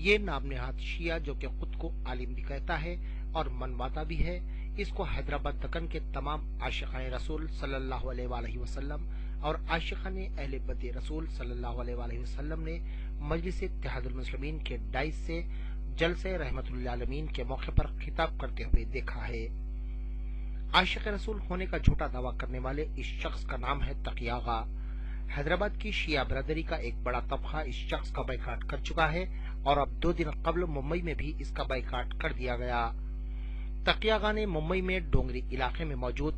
یہ نام نہاد شیعہ جو کہ خود کو عالم بھی کہتا ہے اور منواتا بھی ہے، اس کو حیدرآباد دکن کے تمام عاشقان رسول صلی اللہ علیہ وآلہ وسلم اور عاشقان اہل بیت رسول صلی اللہ علیہ وآلہ وسلم نے مجلس اتحاد المسلمین کے ڈائس سے جلسہ رحمت للعالمین کے موقع پر خطاب کرتے ہوئے دیکھا ہے۔ عاشق رسول ہونے کا جھوٹا دعویٰ کرنے والے اس شخص کا نام ہے تقی آغا۔ حیدرآباد کی شیعہ برادری کا ایک بڑا طبقہ اس شخص کا بائیکاٹ کر چکا ہے اور اب 2 دن قبل ممبئی میں بھی اس کا بائیکاٹ کر دیا گیا۔ تقی آغا نے ممبئی میں ڈونگری علاقے میں موجود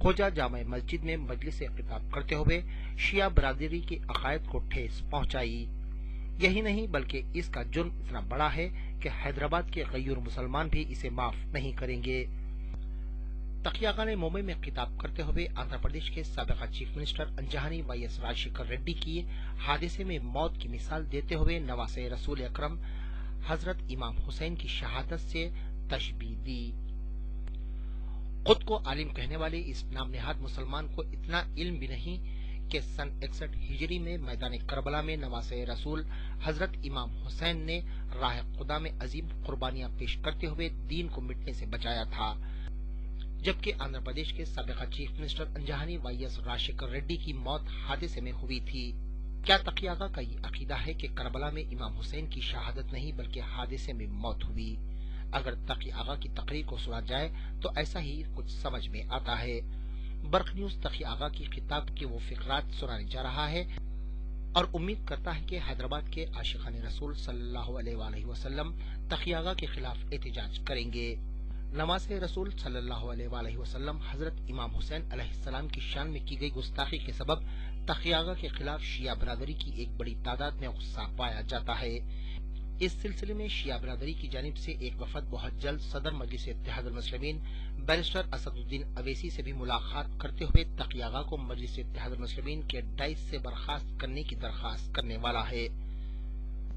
خواجہ جامع مسجد میں مجلس سے خطاب کرتے ہوئے شیعہ برادری کے عقائد کو ٹھیس پہنچائی۔ یہی نہیں بلکہ اس کا جرم اتنا بڑا ہے کہ حیدرآباد کے غیور مسلمان بھی اسے معاف نہیں کریں گے۔ تقی آغا نے ممبئی میں خطاب کرتے ہوئے آندھرا پردیش کے سابق چیف منسٹر انجہانی وائی ایس راجشیکھر ریڈی کی حادثے میں موت کی مثال دیتے ہوئے نواسہ رسول اکرم حضرت امام حسین کی شہادت سے تشبیہ دی۔ خود کو عالم کہنے والے اس نام نہاد مسلمان کو اتنا علم بھی نہیں کہ سن 61 ہجری میں میدان کربلا میں نواسہ رسول حضرت امام حسین نے راہ خدا میں عظیم قربانیاں پیش کرتے ہوئے دین کو مٹنے سے بچایا تھا، جبکہ آندھرا پردیش کے سابق چیف منسٹر انجہانی وائی ایس راجشیکھر ریڈی کی موت حادثے میں ہوئی تھی۔ کیا تقی آغا کا یہ عقیدہ ہے کہ کربلا میں امام حسین کی شہادت نہیں بلکہ حادثے میں موت ہوئی؟ اگر تقی آغا کی تقریر کو سنا جائے تو ایسا ہی کچھ سمجھ میں آتا ہے۔ برق نیوز تقی آغا کی خطاب کے وہ فقرات سنانے جا رہا ہے اور امید کرتا ہے کہ حیدرآباد کے عاشقان رسول صلی اللہ علیہ وآلہ وسلم تقی آغا کے خلاف احتجاج کریں گے۔ نواسہ رسول صلی اللہ علیہ وآلہ وسلم حضرت امام حسین علیہ السلام کی شان میں کی گئی گستاخی کے سبب تقی آغا کے خلاف شیعہ برادری کی ایک بڑی تعداد میں غصہ پایا جاتا ہے۔ اس سلسلے میں شیعہ برادری کی جانب سے ایک وفد بہت جلد صدر مجلس اتحاد المسلمین بیرسٹر اسد الدین اویسی سے بھی ملاقات کرتے ہوئے تقی آغا کو مجلس اتحاد المسلمین کے ڈائس سے برخاست کرنے کی درخواست کرنے والا ہے۔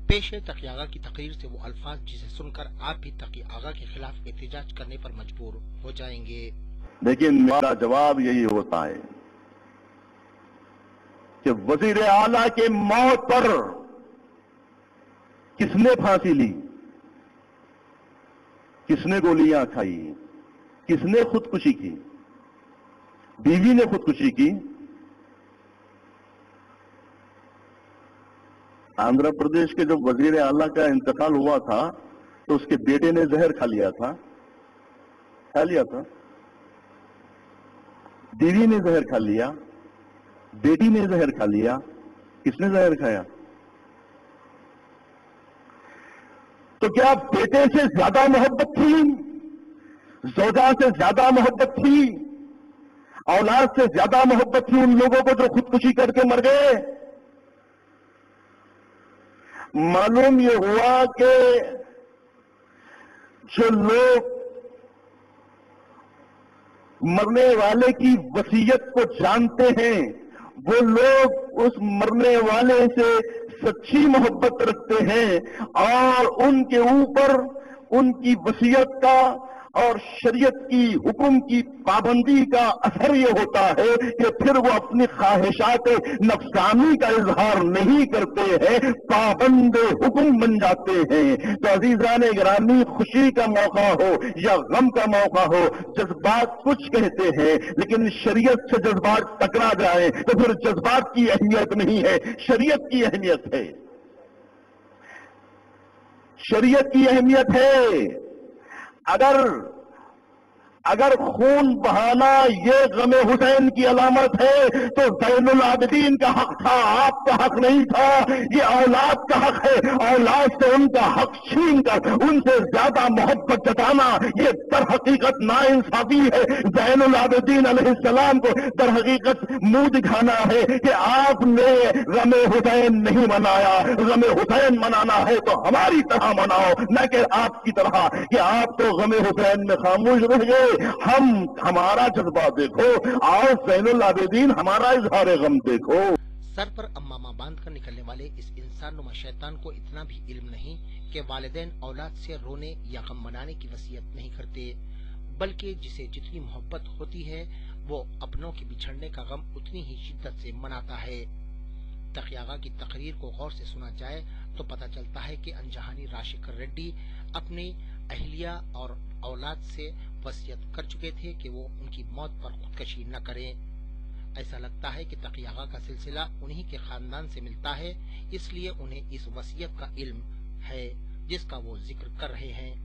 پیش ہے تقی آغا کی تقریر سے وہ الفاظ جسے سن کر آپ بھی تقی آغا کے خلاف احتجاج کرنے پر مجبور ہو جائیں گے۔ لیکن میرا جواب یہی ہوتا ہے کہ وزیر اعلیٰ کے موت پر کس نے پھانسی لی، کس نے گولیاں کھائی، کس نے خودکشی کی؟ بیوی نے خودکشی کی۔ آندھرا پردیش کے جب وزیر اعلیٰ کا انتقال ہوا تھا تو اس کے بیٹے نے زہر کھا لیا تھا، بیوی نے زہر کھا لیا، بیٹی نے زہر کھا لیا، کس نے زہر کھایا؟ تو کیا بیٹے سے زیادہ محبت تھی، زوجہ سے زیادہ محبت تھی، اولاد سے زیادہ محبت تھی ان لوگوں کو جو خودکشی کر کے مر گئے؟ معلوم یہ ہوا کہ جو لوگ مرنے والے کی وصیت کو جانتے ہیں وہ لوگ اس مرنے والے سے سچی محبت رکھتے ہیں اور ان کے اوپر ان کی وصیت کا اور شریعت کی حکم کی پابندی کا اثر یہ ہوتا ہے کہ پھر وہ اپنی خواہشات نفسانی کا اظہار نہیں کرتے ہیں، پابند حکم بن جاتے ہیں۔ تو عزیزان گرامی، خوشی کا موقع ہو یا غم کا موقع ہو، جذبات کچھ کہتے ہیں لیکن شریعت سے جذبات ٹکرا جائیں تو پھر جذبات کی اہمیت نہیں ہے، شریعت کی اہمیت ہے، شریعت کی اہمیت ہے۔ اگر خون بہانا یہ غم حسین کی علامت ہے تو زین العابدین کا حق تھا، آپ کا حق نہیں تھا۔ یہ اولاد کا حق ہے، اولاد سے ان کا حق چھین کر ان سے زیادہ محبت جتانا یہ در حقیقت ناانصافی ہے۔ زین العابدین علیہ السلام کو در حقیقت منہ دکھانا ہے کہ آپ نے غم حسین نہیں منایا، غم حسین منانا ہے تو ہماری طرح مناؤ، نہ کہ آپ کی طرح کہ آپ تو غم حسین میں خاموش رہ گئے۔ ہمارا جذبہ دیکھو، آؤ زین العابدین ہمارا اظہار غم دیکھو۔ سر پر امامہ باندھ کر نکلنے والے اس انسان نما شیطان کو اتنا بھی علم نہیں کہ والدین اولاد سے رونے یا غم منانے کی وصیت نہیں کرتے، بلکہ جسے جتنی محبت ہوتی ہے وہ اپنوں کے بچھڑنے کا غم اتنی ہی شدت سے مناتا ہے۔ تقی آغا کی تقریر کو غور سے سنا جائے تو پتہ چلتا ہے کہ انجہانی راشیکر ریڈی اپنی اہلیہ اور اولاد سے وصیت کر چکے تھے کہ وہ ان کی موت پر خودکشی نہ کریں۔ ایسا لگتا ہے کہ تقی آغا کا سلسلہ انہی کے خاندان سے ملتا ہے، اس لیے انہیں اس وصیت کا علم ہے جس کا وہ ذکر کر رہے ہیں۔